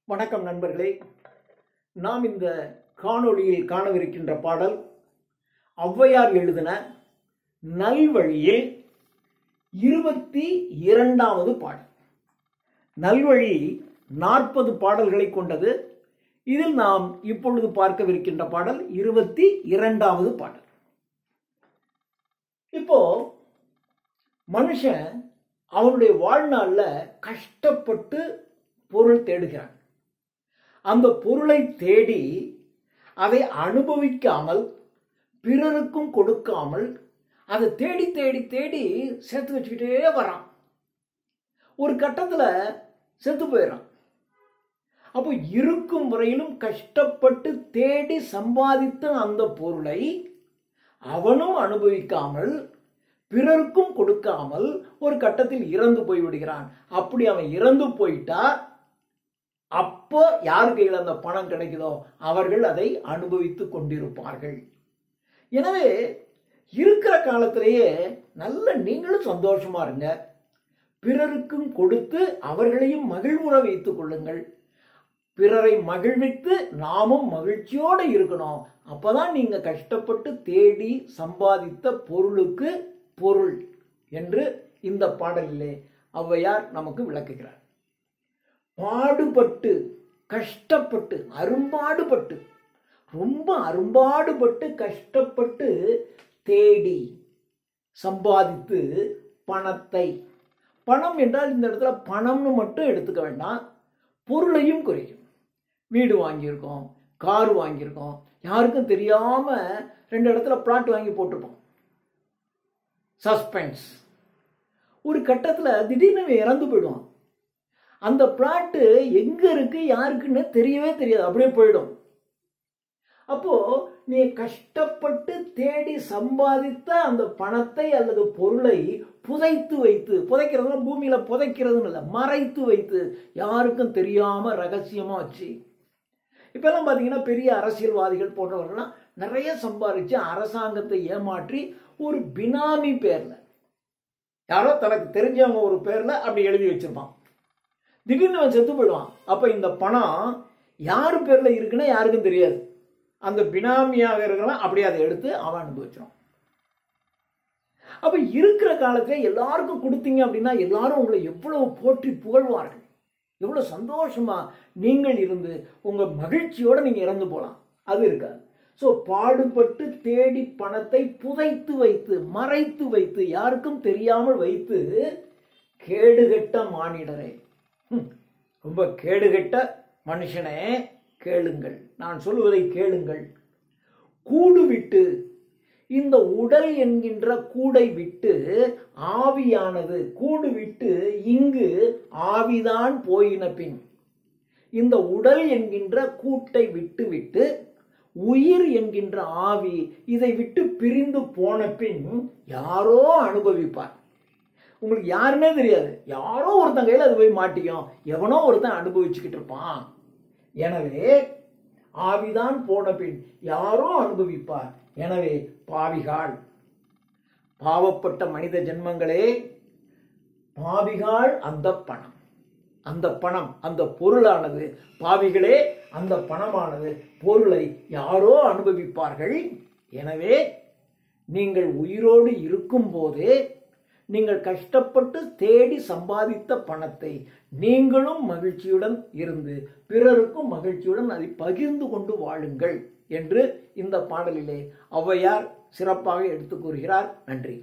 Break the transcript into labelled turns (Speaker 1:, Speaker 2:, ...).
Speaker 1: வணக்கம் நண்பர்களே. நாம் இந்த காணொளியில் காணவிருக்கின்ற பாடல் ஔவையார் எழுதின நல்வழியில் 22வது பாடல். நல்வழி 40 பாடல்களை கொண்டது. இதில் நாம் இப்பொழுது பார்க்கவிருக்கின்ற பாடல் 22வது பாடல். இப்போ மனுஷன் அவனுடைய வாழ்நாள்ல கஷ்டப்பட்டு பொருள் தேடுகிறான். அந்த பொருளை தேடி அதை அனுபவிக்காமல் பிறருக்கும் கொடுக்காமல் அதை தேடி தேடி தேடி சேர்த்து வச்சுக்கிட்டே வரான். ஒரு கட்டத்தில் செத்து போயிடறான். அப்போ இருக்கும் வரையிலும் கஷ்டப்பட்டு தேடி சம்பாதித்த அந்த பொருளை அவனும் அனுபவிக்காமல் பிறருக்கும் கொடுக்காமல் ஒரு கட்டத்தில் இறந்து போய்விடுகிறான். அப்படி அவன் இறந்து போயிட்டா அப்போ யார் கையில் அந்த பணம் கிடைக்குதோ அவர்கள் அதை அனுபவித்துக் கொண்டிருப்பார்கள். எனவே இருக்கிற காலத்திலேயே நல்ல நீங்களும் சந்தோஷமா இருங்க, பிறருக்கும் கொடுத்து அவர்களையும் மகிழ்வுற வைத்துக் கொள்ளுங்கள். பிறரை மகிழ்வித்து நாமும் மகிழ்ச்சியோடு இருக்கணும். அப்பதான் நீங்க கஷ்டப்பட்டு தேடி சம்பாதித்த பொருளுக்கு பொருள் என்று இந்த பாடலிலே ஔவையார் நமக்கு விளக்குகிறார். பாடுபட்டு கஷ்டப்பட்டு அரும்பாடுபட்டு ரொம்ப அரும்பாடுபட்டு கஷ்டப்பட்டு தேடி சம்பாதித்து பணத்தை, பணம் என்றால் இந்த இடத்துல பணம்னு மட்டும் எடுத்துக்க வேண்டாம், பொருளையும் குறைக்கும். வீடு வாங்கியிருக்கோம், கார் வாங்கியிருக்கோம், யாருக்கும் தெரியாம 2 இடத்துல பிளாட் வாங்கி போட்டிருப்போம். சஸ்பென்ஸ். ஒரு கட்டத்தில் திடீர்னு இறந்து போயிடுவான். அந்த பிளாட்டு எங்க இருக்கு யாருக்குன்னு தெரியவே தெரியாது, அப்படியே போயிடும். அப்போ நீ கஷ்டப்பட்டு தேடி சம்பாதித்த அந்த பணத்தை அல்லது பொருளை புதைத்து வைத்து, புதைக்கிறது பூமியில புதைக்கிறதுன்னு இல்லை, மறைத்து வைத்து யாருக்கும் தெரியாம ரகசியமா வச்சு. இப்பெல்லாம் பாத்தீங்கன்னா பெரிய அரசியல்வாதிகள் போன்றவர்கள்லாம் நிறைய சம்பாதிச்சு அரசாங்கத்தை ஏமாற்றி ஒரு பினாமி பேர்ல, யாரோ தனக்கு தெரிஞ்சவங்க ஒரு பேர்ல அப்படி எழுதி வச்சிருப்பான். திடீர்னு அவன் செத்து போயிடுவான். அப்ப இந்த பணம் யாரு பேர்ல இருக்குன்னா யாருக்கும் தெரியாது. அந்த பினாமியாக இருக்கலாம், அப்படியே அதை எடுத்து அவன் அனுபவிச்சிடும். அப்ப இருக்கிற காலத்துல எல்லாருக்கும் கொடுத்தீங்க அப்படின்னா எல்லாரும் உங்களை எவ்வளவு போற்றி புகழ்வார்கள், எவ்வளவு சந்தோஷமா நீங்கள் இருந்து உங்க மகிழ்ச்சியோட நீங்க இறந்து போலாம். அது இருக்காது. ஸோ பாடுபட்டு தேடி பணத்தை புதைத்து வைத்து மறைத்து வைத்து யாருக்கும் தெரியாமல் வைத்து கேடுகெட்ட மானிடரே, ரொம்ப கேடுகெட்ட மனுஷனே கேளுங்கள், நான் சொல்லுவதை கேளுங்கள். கூடு விட்டு, இந்த உடல் என்கின்ற கூடை விட்டு ஆவியானது, கூடு விட்டு இங்கு ஆவிதான் போயின பின், இந்த உடல் என்கின்ற கூட்டை விட்டு விட்டு உயிர் என்கின்ற ஆவி இதை விட்டு பிரிந்து போன பின் யாரோ அனுபவிப்பார். உங்களுக்கு யாருன்னே தெரியாது, யாரோ ஒருத்தன் கையில் அது போய் மாட்டிக்கும், எவனோ ஒருத்தன் அனுபவிச்சுக்கிட்டு இருப்பான். எனவே ஆவிதான் போன பின் யாரோ அனுபவிப்பார். எனவே பாவிகாள், பாவப்பட்ட மனித ஜென்மங்களே, பாவிகாள் அந்த பணம், அந்த பணம், அந்த பொருளானது, பாவிகளே அந்த பணமானது பொருளை யாரோ அனுபவிப்பார்கள். எனவே நீங்கள் உயிரோடு இருக்கும் போதே நீங்கள் கஷ்டப்பட்டு தேடி சம்பாதித்த பணத்தை நீங்களும் மகிழ்ச்சியுடன் இருந்து பிறருக்கும் மகிழ்ச்சியுடன் அதை பகிர்ந்து கொண்டு வாழுங்கள் என்று இந்த பாடலிலே ஔவையார் சிறப்பாக எடுத்து கூறுகிறார். நன்றி.